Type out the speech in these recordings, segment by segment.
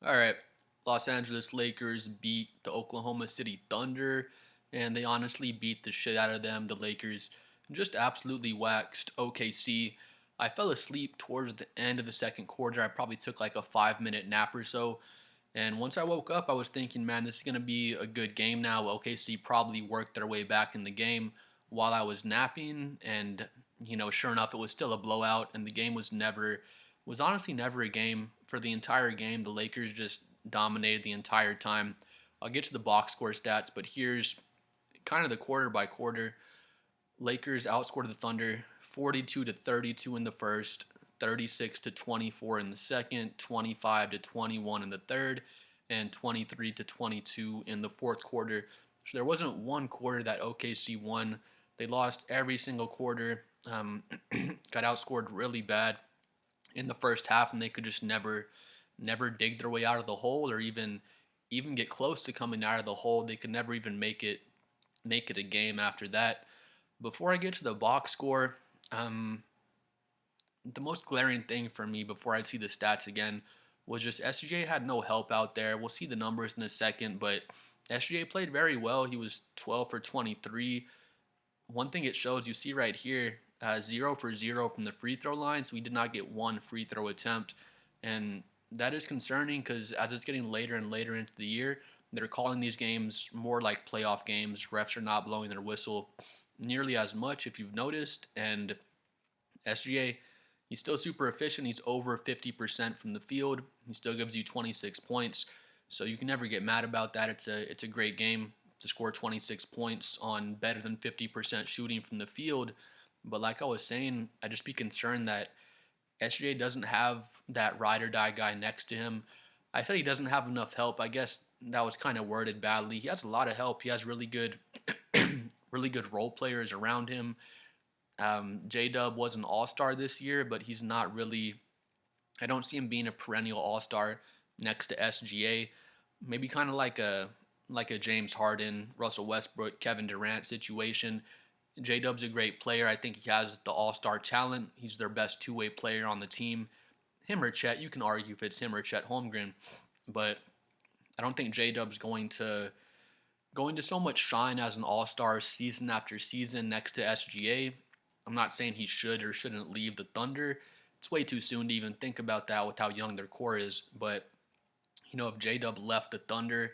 All right. Los Angeles Lakers beat the Oklahoma City Thunder, and they honestly beat the shit out of them. The Lakers just absolutely waxed OKC. I fell asleep towards the end of the second quarter. I probably took like a 5 minute nap or so. And once I woke up, I was thinking, man, this is going to be a good game now. OKC probably worked their way back in the game while I was napping. And, sure enough, it was still a blowout. And the game was honestly never a game. For the entire game, the Lakers just dominated the entire time. I'll get to the box score stats, but here's kind of the quarter by quarter. Lakers outscored the Thunder 42 to 32 in the first, 36 to 24 in the second, 25 to 21 in the third, and 23 to 22 in the fourth quarter. So there wasn't one quarter that OKC won. They lost every single quarter. Got outscored really bad in the first half, and they could just never dig their way out of the hole, or even get close to coming out of the hole. They could never even make it a game after that. Before I get to the box score, the most glaring thing for me before I see the stats again was just SGA had no help out there. We'll see the numbers in a second, but SGA played very well. He was 12 for 23. One thing it shows, you see right here, 0 for 0 from the free throw line, so he did not get one free throw attempt. And that is concerning because as it's getting later and later into the year, they're calling these games more like playoff games. Refs are not blowing their whistle nearly as much, if you've noticed. And SGA, he's still super efficient. He's over 50% from the field. He still gives you 26 points. So you can never get mad about that. It's a great game to score 26 points on better than 50% shooting from the field. But like I was saying, I just be concerned that SGA doesn't have that ride or die guy next to him. I said he doesn't have enough help. I guess that was kind of worded badly. He has a lot of help. He has really good, really good role players around him. J Dub was an All Star this year, but he's not really. I don't see him being a perennial All Star next to SGA. Maybe kind of like a James Harden, Russell Westbrook, Kevin Durant situation. J Dub's a great player. I think he has the All Star talent. He's their best two-way player on the team. Him or Chet, you can argue if it's him or Chet Holmgren, but I don't think J Dub's going to so much shine as an All Star season after season next to SGA. I'm not saying he should or shouldn't leave the Thunder. It's way too soon to even think about that with how young their core is. But if J Dub left the Thunder,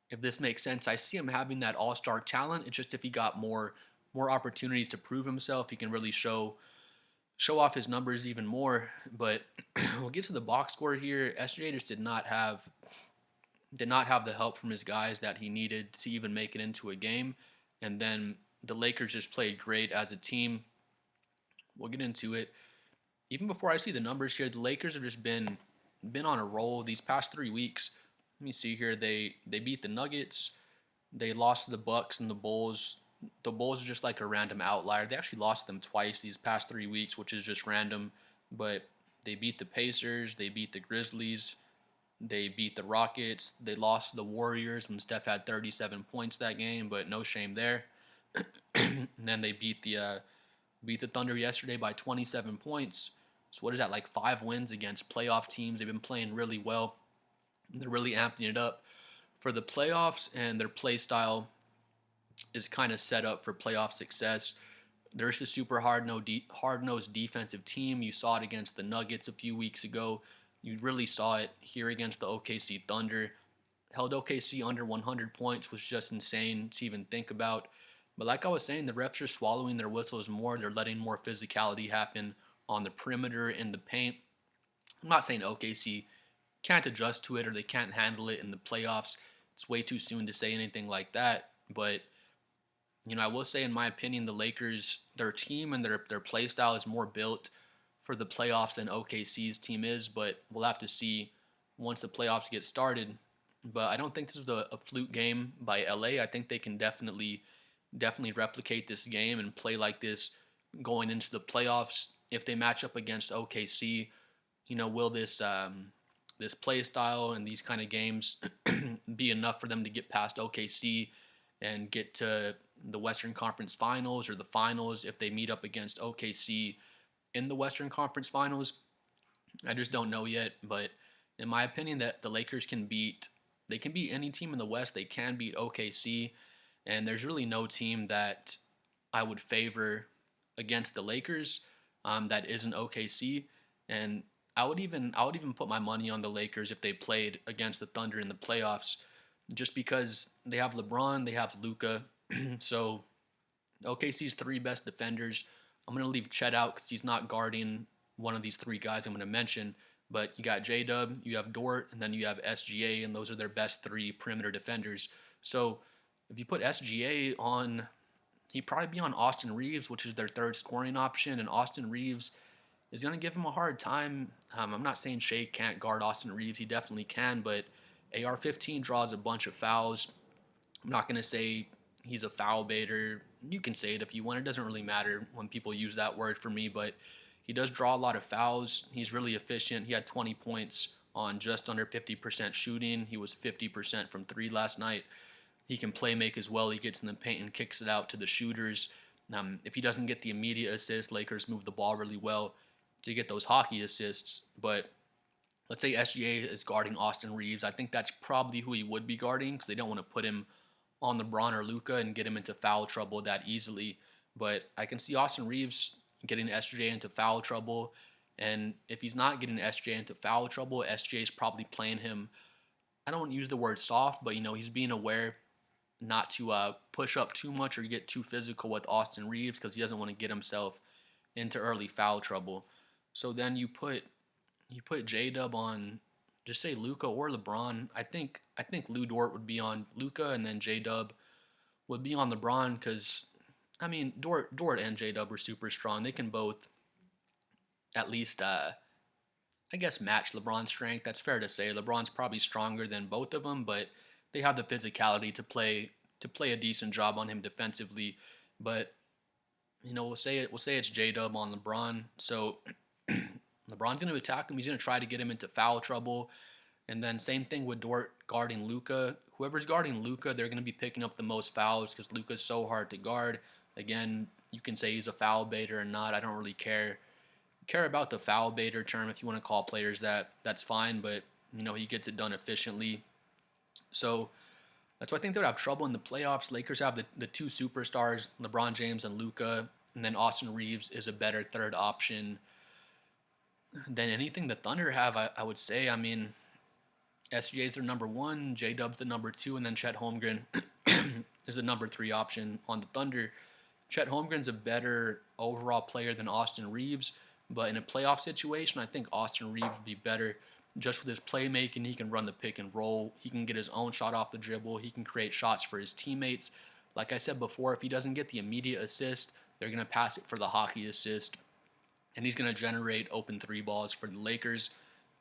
if this makes sense, I see him having that All Star talent. It's just if he got more opportunities to prove himself, he can really show off his numbers even more. But we'll get to the box score here. SGA just did not have the help from his guys that he needed to even make it into a game. And then the Lakers just played great as a team. We'll get into it. Even before I see the numbers here, the Lakers have just been on a roll these past 3 weeks. Let me see here. They beat the Nuggets. They lost to the Bucks and the Bulls. The Bulls are just like a random outlier. They actually lost them twice these past 3 weeks, which is just random. But they beat the Pacers. They beat the Grizzlies. They beat the Rockets. They lost to the Warriors when Steph had 37 points that game, but no shame there. And then they beat the Thunder yesterday by 27 points. So what is that, like 5 wins against playoff teams? They've been playing really well. They're really amping it up for the playoffs, and their play style is kind of set up for playoff success. They're just a super hard-nosed defensive team. You saw it against the Nuggets a few weeks ago. You really saw it here against the OKC Thunder. Held OKC under 100 points, was just insane to even think about. But like I was saying, the refs are swallowing their whistles more. They're letting more physicality happen on the perimeter in the paint. I'm not saying OKC can't adjust to it or they can't handle it in the playoffs. It's way too soon to say anything like that. But I will say, in my opinion, the Lakers, their team and their play style is more built for the playoffs than OKC's team is. But we'll have to see once the playoffs get started. But I don't think this was a fluke game by LA. I think they can definitely replicate this game and play like this going into the playoffs. If they match up against OKC, will this play style and these kind of games be enough for them to get past OKC and get to the Western Conference Finals or the finals if they meet up against OKC in the Western Conference Finals? I just don't know yet, but in my opinion, that the Lakers can beat. They can beat any team in the West. They can beat OKC, and there's really no team that I would favor against the Lakers that isn't OKC. And I would even put my money on the Lakers if they played against the Thunder in the playoffs, just because they have LeBron, they have Luca. So OKC's three best defenders. I'm going to leave Chet out because he's not guarding one of these three guys I'm going to mention. But you got J Dub, you have Dort, and then you have SGA, and those are their best three perimeter defenders. So if you put SGA on, he'd probably be on Austin Reeves, which is their third scoring option, and Austin Reeves is going to give him a hard time. I'm not saying Shea can't guard Austin Reeves, he definitely can, but AR-15 draws a bunch of fouls. I'm not going to say he's a foul baiter. You can say it if you want. It doesn't really matter when people use that word for me, but he does draw a lot of fouls. He's really efficient. He had 20 points on just under 50% shooting. He was 50% from three last night. He can play make as well. He gets in the paint and kicks it out to the shooters. If he doesn't get the immediate assist, Lakers move the ball really well to get those hockey assists. But let's say SGA is guarding Austin Reeves. I think that's probably who he would be guarding because they don't want to put him on LeBron or Luca and get him into foul trouble that easily. But I can see Austin Reeves getting SGA into foul trouble. And if he's not getting SGA into foul trouble, SGA is probably playing him. I don't use the word soft, but he's being aware not to push up too much or get too physical with Austin Reeves because he doesn't want to get himself into early foul trouble. So then you put J Dub on, just say Luca or LeBron. I think Lou Dort would be on Luca, and then J Dub would be on LeBron because I mean Dort and J Dub are super strong. They can both at least I guess match LeBron's strength. That's fair to say. LeBron's probably stronger than both of them, but they have the physicality to play a decent job on him defensively. But we'll say it's J Dub on LeBron. So LeBron's going to attack him. He's going to try to get him into foul trouble. And then same thing with Dort guarding Luca. Whoever's guarding Luca, they're going to be picking up the most fouls because Luca's so hard to guard. Again, you can say he's a foul baiter or not. I don't really care about the foul baiter term. If you want to call players that, that's fine. But he gets it done efficiently. So that's why I think they would have trouble in the playoffs. Lakers have the two superstars, LeBron James and Luca, and then Austin Reeves is a better third option than anything the Thunder have. I would say. I mean, SGA is their number one, J Dub's the number two, and then Chet Holmgren is the number three option on the Thunder. Chet Holmgren's a better overall player than Austin Reeves, but in a playoff situation, I think Austin Reeves would be better just with his playmaking. He can run the pick and roll. He can get his own shot off the dribble. He can create shots for his teammates. Like I said before, if he doesn't get the immediate assist, they're going to pass it for the hockey assist, and he's going to generate open three balls for the Lakers.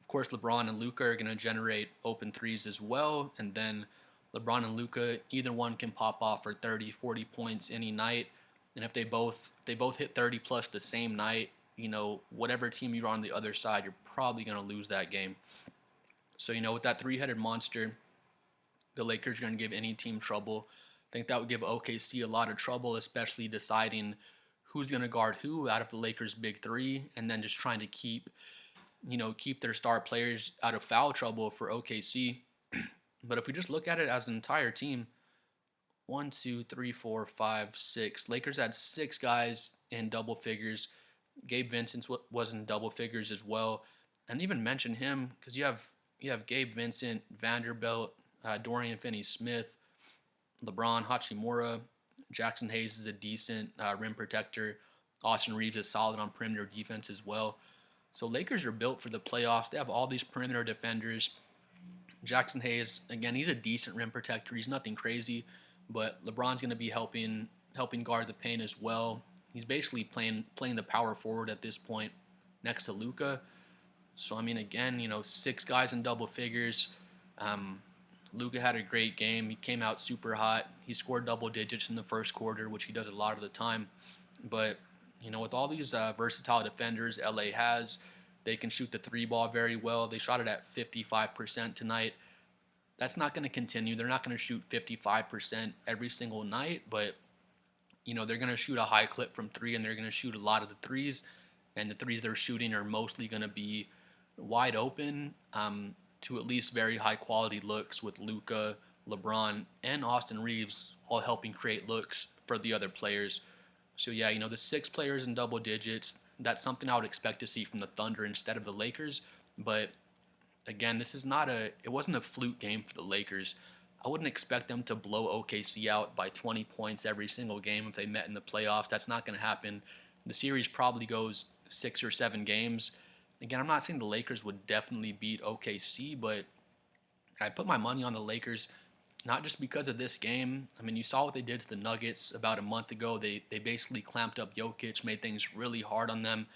Of course, LeBron and Luca are going to generate open threes as well, and then LeBron and Luca, either one can pop off for 30, 40 points any night. And if they both hit 30 plus the same night, whatever team you're on the other side, you're probably going to lose that game. So, with that three-headed monster, the Lakers are going to give any team trouble. I think that would give OKC a lot of trouble, especially deciding who's going to guard who out of the Lakers' big three, and then just trying to keep their star players out of foul trouble for OKC. But if we just look at it as an entire team, 1, 2, 3, 4, 5, 6. Lakers had 6 guys in double figures. Gabe Vincent was in double figures as well. And even mention him because you have Gabe Vincent, Vanderbilt, Dorian Finney-Smith, LeBron, Hachimura, Jackson Hayes is a decent rim protector. Austin Reeves is solid on perimeter defense as well. So Lakers are built for the playoffs. They have all these perimeter defenders. Jackson Hayes, again, he's a decent rim protector. He's nothing crazy, but LeBron's going to be helping guard the paint as well. He's basically playing the power forward at this point next to Luca. So, I mean, again, 6 guys in double figures. Luca had a great game. He came out super hot. He scored double digits in the first quarter, which he does a lot of the time. But, with all these versatile defenders LA has, they can shoot the three ball very well. They shot it at 55% tonight. That's not going to continue. They're not going to shoot 55% every single night, but they're going to shoot a high clip from three, and they're going to shoot a lot of the threes, and the threes they're shooting are mostly going to be wide open. to at least very high quality looks with Luka, LeBron, and Austin Reeves all helping create looks for the other players. So yeah, the 6 players in double digits, that's something I would expect to see from the Thunder instead of the Lakers. But again, it wasn't a fluke game for the Lakers. I wouldn't expect them to blow OKC out by 20 points every single game if they met in the playoffs. That's not going to happen. The series probably goes 6 or 7 games. Again, I'm not saying the Lakers would definitely beat OKC, but I put my money on the Lakers, not just because of this game. I mean, you saw what they did to the Nuggets about a month ago. They basically clamped up Jokic, made things really hard on them,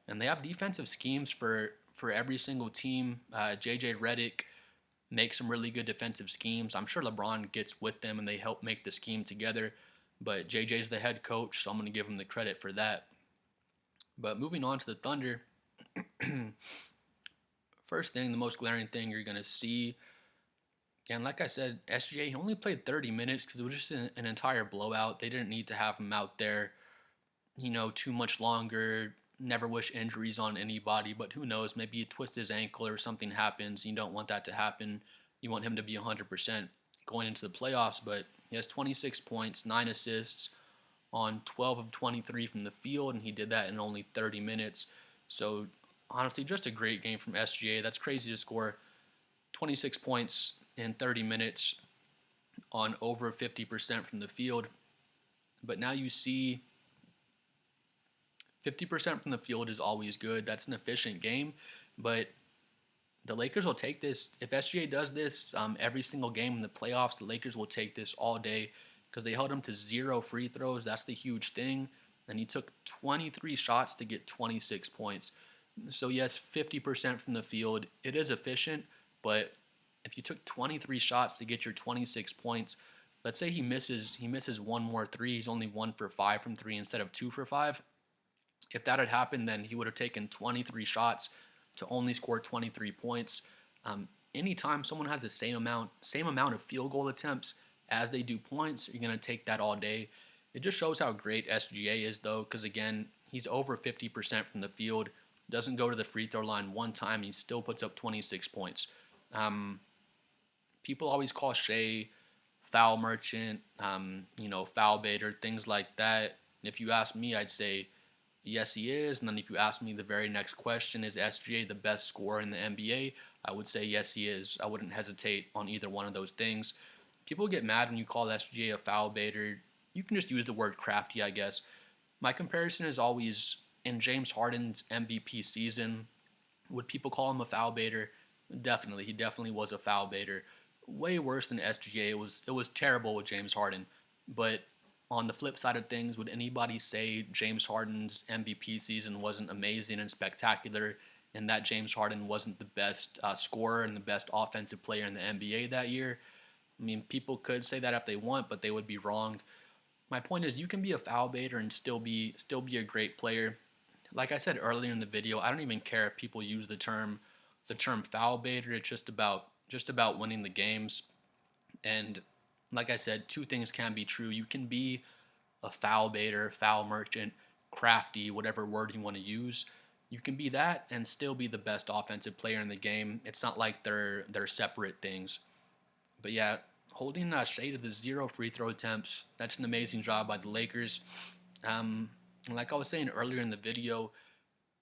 and they have defensive schemes for every single team. JJ Redick makes some really good defensive schemes. I'm sure LeBron gets with them and they help make the scheme together. But JJ's the head coach, so I'm going to give him the credit for that. But moving on to the Thunder, first thing, the most glaring thing you're going to see, again, like I said, SGA, he only played 30 minutes because it was just an entire blowout. They didn't need to have him out there, too much longer. Never wish injuries on anybody, but who knows? Maybe you twist his ankle or something happens. You don't want that to happen. You want him to be 100% going into the playoffs, but he has 26 points, 9 assists on 12 of 23 from the field, and he did that in only 30 minutes. So honestly, just a great game from SGA. That's crazy to score 26 points in 30 minutes on over 50% from the field. But now you see 50% from the field is always good. That's an efficient game, but the Lakers will take this. If SGA does this every single game in the playoffs, the Lakers will take this all day because they held him to 0 free throws. That's the huge thing. And he took 23 shots to get 26 points. So yes, 50% from the field. It is efficient, but if you took 23 shots to get your 26 points, let's say he misses one more three. He's only 1 for 5 from 3 instead of 2 for 5. If that had happened, then he would have taken 23 shots to only score 23 points. Anytime someone has the same amount of field goal attempts as they do points, you're going to take that all day. It just shows how great SGA is, though, because, again, he's over 50% from the field, doesn't go to the free throw line one time, he still puts up 26 points. People always call Shea foul merchant, foul baiter, things like that. If you ask me, I'd say yes, he is. And then if you ask me the very next question, is SGA the best scorer in the NBA? I would say yes, he is. I wouldn't hesitate on either one of those things. People get mad when you call SGA a foul baiter. You can just use the word crafty, I guess. My comparison is always in James Harden's MVP season. Would people call him a foul baiter? Definitely. He definitely was a foul baiter. Way worse than SGA. It was terrible with James Harden. But on the flip side of things, would anybody say James Harden's MVP season wasn't amazing and spectacular and that James Harden wasn't the best scorer and the best offensive player in the NBA that year? I mean, people could say that if they want, but they would be wrong. My point is, you can be a foul baiter and still be a great player. Like I said earlier in the video, I don't even care if people use the term foul baiter. It's just about winning the games. And like I said, 2 things can be true. You can be a foul baiter, foul merchant, crafty, whatever word you want to use. You can be that and still be the best offensive player in the game. It's not like they're separate things. But yeah, holding Shea to the 0 free throw attempts, that's an amazing job by the Lakers. Like I was saying earlier in the video,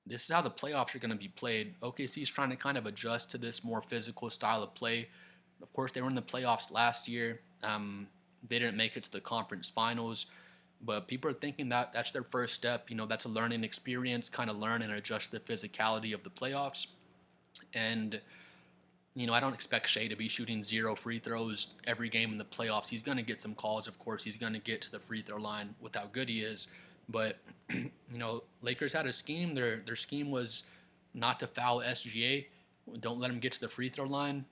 this is how the playoffs are going to be played. OKC is trying to kind of adjust to this more physical style of play. Of course, they were in the playoffs last year. They didn't make it to the conference finals, but people are thinking that that's their first step. That's a learning experience, kind of learn and adjust the physicality of the playoffs. And, I don't expect Shea to be shooting 0 free throws every game in the playoffs. He's going to get some calls, of course. He's going to get to the free throw line with how good he is. But, Lakers had a scheme. Their scheme was not to foul SGA. Don't let him get to the free throw line.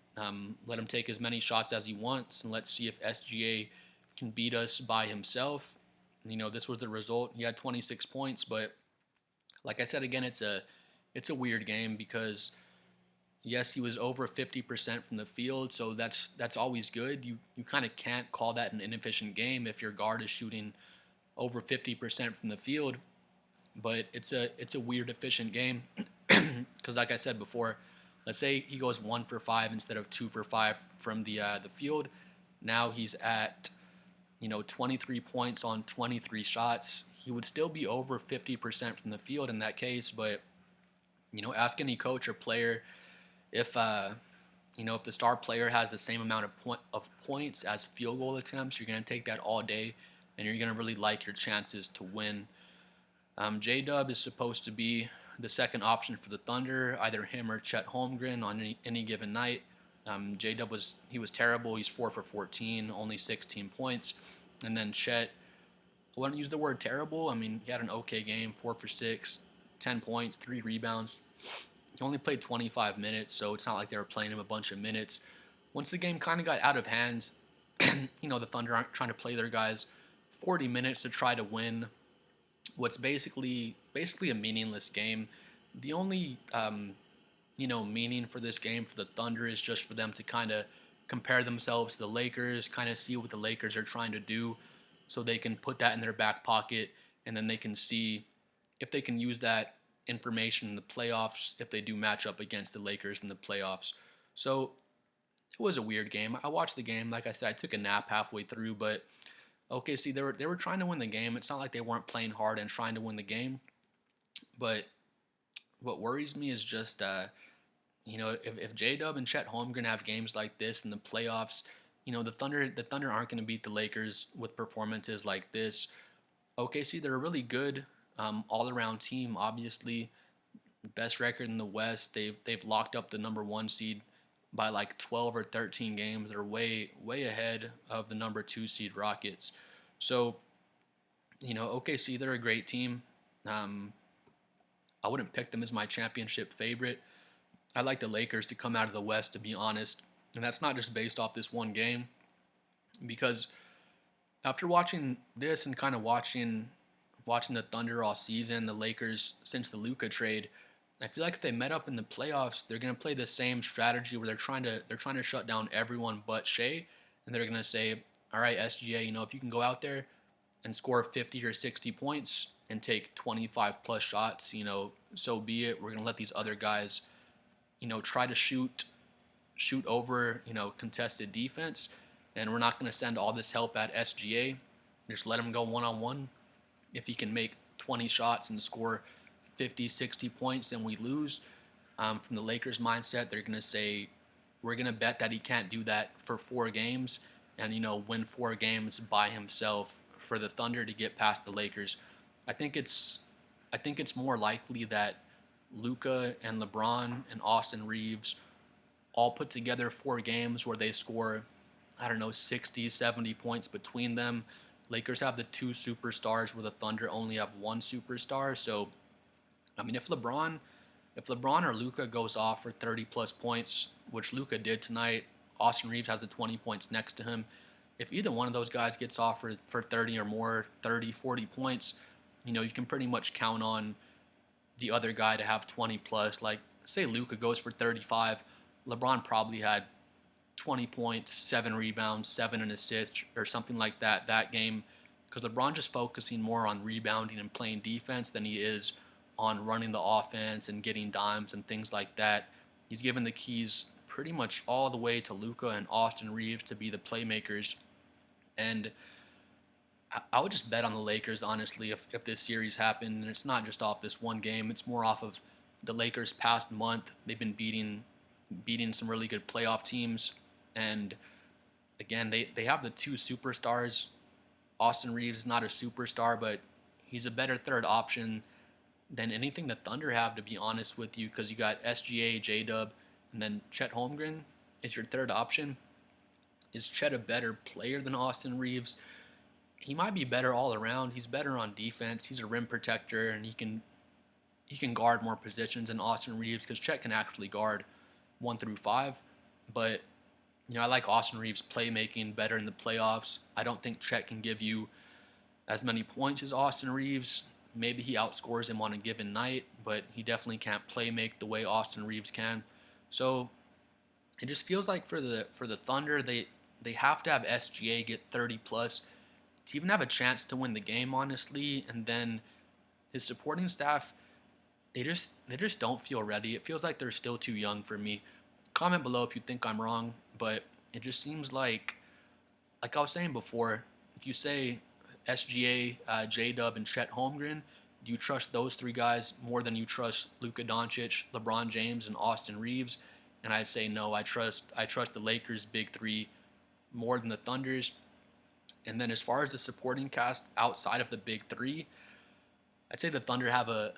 Let him take as many shots as he wants, and let's see if SGA can beat us by himself. This was the result. He had 26 points, but like I said again, it's a weird game because yes, he was over 50% from the field, so that's always good. You kind of can't call that an inefficient game if your guard is shooting over 50% from the field, but it's a weird efficient game because like I said before, Let's say he goes 1 for 5 instead of 2 for 5 from the field. Now he's at 23 points on 23 shots. He would still be over 50% from the field in that case, but ask any coach or player if if the star player has the same amount of points as field goal attempts, you're going to take that all day, and you're going to really like your chances to win. J Dub is supposed to be the second option for the Thunder, either him or Chet Holmgren on any given night. J Dub was terrible. He's 4 for 14, only 16 points, and then Chet. I wouldn't use the word terrible. I mean, he had an okay game, 4 for 6, 10 points, 3 rebounds. He only played 25 minutes, so it's not like they were playing him a bunch of minutes. Once the game kind of got out of hand, the Thunder aren't trying to play their guys 40 minutes to try to win what's basically a meaningless game. The only meaning for this game for the Thunder is just for them to kind of compare themselves to the Lakers, kind of see what the Lakers are trying to do, so they can put that in their back pocket, and then they can see if they can use that information in the playoffs if they do match up against the Lakers in the playoffs. So it was a weird game. I watched the game. Like I said, I took a nap halfway through, but OKC, they were trying to win the game. It's not like they weren't playing hard and trying to win the game. But what worries me is just, if J Dub and Chet Holmgren have games like this in the playoffs, the Thunder aren't going to beat the Lakers with performances like this. OKC, they're a really good all-around team. Obviously, best record in the West. They've locked up the number 1 seed by like 12 or 13 games. They're way ahead of the number 2 seed Rockets. So, OKC, they're a great team. I wouldn't pick them as my championship favorite. I like the Lakers to come out of the West, to be honest. And that's not just based off this one game. Because after watching this and kind of watching the Thunder all season, the Lakers since the Luka trade, I feel like if they met up in the playoffs, they're going to play the same strategy where they're trying to shut down everyone but Shea, and they're going to say, all right, SGA, if you can go out there and score 50 or 60 points and take 25 plus shots, so be it. We're going to let these other guys, try to shoot over, contested defense, and we're not going to send all this help at SGA. Just let him go one-on-one. If he can make 20 shots and score 50, 60 points, then we lose. From the Lakers' mindset, they're going to say, we're going to bet that he can't do that for 4 games and, win 4 games by himself for the Thunder to get past the Lakers. I think it's more likely that Luka and LeBron and Austin Reeves all put together 4 games where they score, 60, 70 points between them. Lakers have the 2 superstars where the Thunder only have 1 superstar. So, if LeBron or Luka goes off for 30 plus points, which Luka did tonight, Austin Reeves has the 20 points next to him. If either one of those guys gets off for 30 or more, 30, 40 points, you can pretty much count on the other guy to have 20 plus. Like, say Luka goes for 35, LeBron probably had 20 points, 7 rebounds, 7 assists, or something like that game, because LeBron just focusing more on rebounding and playing defense than he is on running the offense and getting dimes and things like that. He's given the keys pretty much all the way to Luka and Austin Reeves to be the playmakers. And I would just bet on the Lakers, honestly, if this series happened. And it's not just off this one game. It's more off of the Lakers' past month. They've been beating some really good playoff teams. And, again, they have the 2 superstars. Austin Reeves is not a superstar, but he's a better third option than anything the Thunder have, to be honest with you, because you got SGA, J-Dub, and then Chet Holmgren is your third option. Is Chet a better player than Austin Reeves? He might be better all around. He's better on defense. He's a rim protector, and he can guard more positions than Austin Reeves, because Chet can actually guard 1 through 5. But, I like Austin Reeves' playmaking better in the playoffs. I don't think Chet can give you as many points as Austin Reeves. Maybe he outscores him on a given night, but he definitely can't play make the way Austin Reeves can. So it just feels like for the Thunder, they have to have SGA get 30 plus to even have a chance to win the game, honestly. And then his supporting staff, they just don't feel ready. It feels like they're still too young for me. Comment below if you think I'm wrong, but it just seems like I was saying before, if you say SGA, J Dub, and Chet Holmgren, do you trust those three guys more than you trust Luka Doncic, LeBron James, and Austin Reeves? And I'd say no. I trust the Lakers' big three more than the Thunder's. And then as far as the supporting cast outside of the big three, I'd say the Thunder have a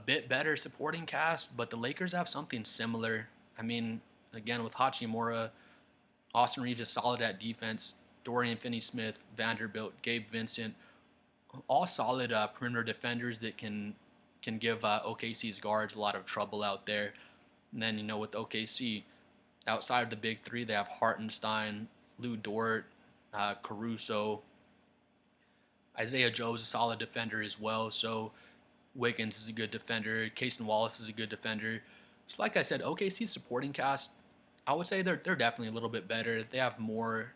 bit better supporting cast, but the Lakers have something similar. I mean, again with Hachimura, Austin Reeves is solid at defense. Dorian Finney-Smith, Vanderbilt, Gabe Vincent, all solid perimeter defenders that can give OKC's guards a lot of trouble out there. And then with OKC, outside of the big three, they have Hartenstein, Lou Dort, Caruso. Isaiah Joe is a solid defender as well. So Wiggins is a good defender. Casey Wallace is a good defender. So like I said, OKC's supporting cast, I would say they're definitely a little bit better. They have more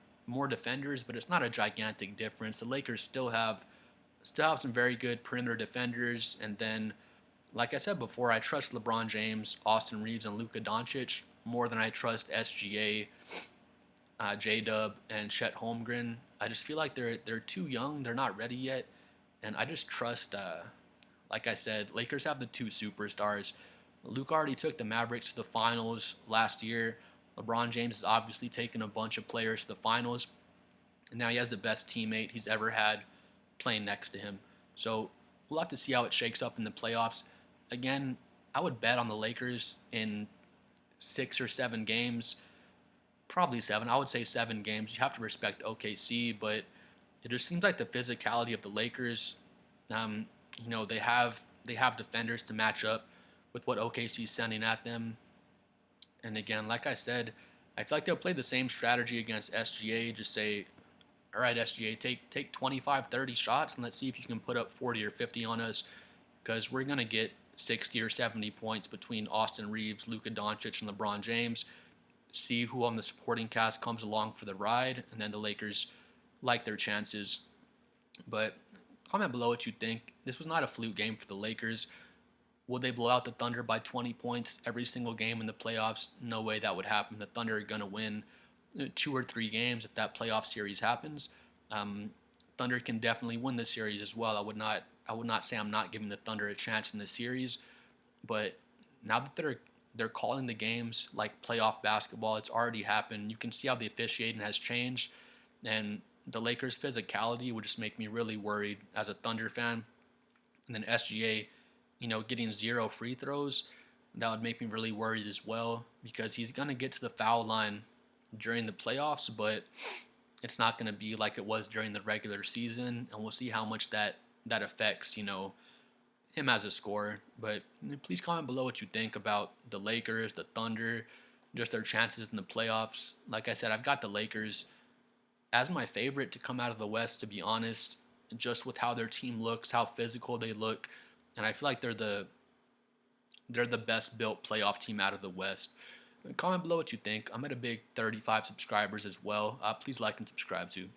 defenders, but it's not a gigantic difference. The Lakers still have some very good perimeter defenders, and then, like I said before, I trust LeBron James, Austin Reeves, and Luka Doncic more than I trust SGA, J Dub, and Chet Holmgren. I just feel like they're too young. They're not ready yet, and I just trust. Like I said, Lakers have the two superstars. Luka already took the Mavericks to the finals last year. LeBron James has obviously taken a bunch of players to the finals, and now he has the best teammate he's ever had playing next to him. So we'll have to see how it shakes up in the playoffs. Again, I would bet on the Lakers in 6 or 7 games, probably 7. I would say 7 games. You have to respect OKC, but it just seems like the physicality of the Lakers. They have defenders to match up with what OKC is sending at them. And again, like I said, I feel like they'll play the same strategy against SGA. Just say, all right, SGA, take 25, 30 shots, and let's see if you can put up 40 or 50 on us, because we're going to get 60 or 70 points between Austin Reeves, Luka Doncic, and LeBron James. See who on the supporting cast comes along for the ride, and then the Lakers like their chances. But comment below what you think. This was not a fluke game for the Lakers. Will they blow out the Thunder by 20 points every single game in the playoffs? No way that would happen. The Thunder are going to win 2 or 3 games if that playoff series happens. Thunder can definitely win the series as well. I would not say I'm not giving the Thunder a chance in the series, but now that they're calling the games like playoff basketball, it's already happened. You can see how the officiating has changed, and the Lakers' physicality would just make me really worried as a Thunder fan. And then SGA, getting 0 free throws, that would make me really worried as well, because he's going to get to the foul line during the playoffs, but it's not going to be like it was during the regular season, and we'll see how much that affects, him as a scorer. But please comment below what you think about the Lakers, the Thunder, just their chances in the playoffs. Like I said, I've got the Lakers as my favorite to come out of the West, to be honest, just with how their team looks, how physical they look, and I feel like they're the best built playoff team out of the West. Comment below what you think. I'm at a big 35 subscribers as well. Please like and subscribe too.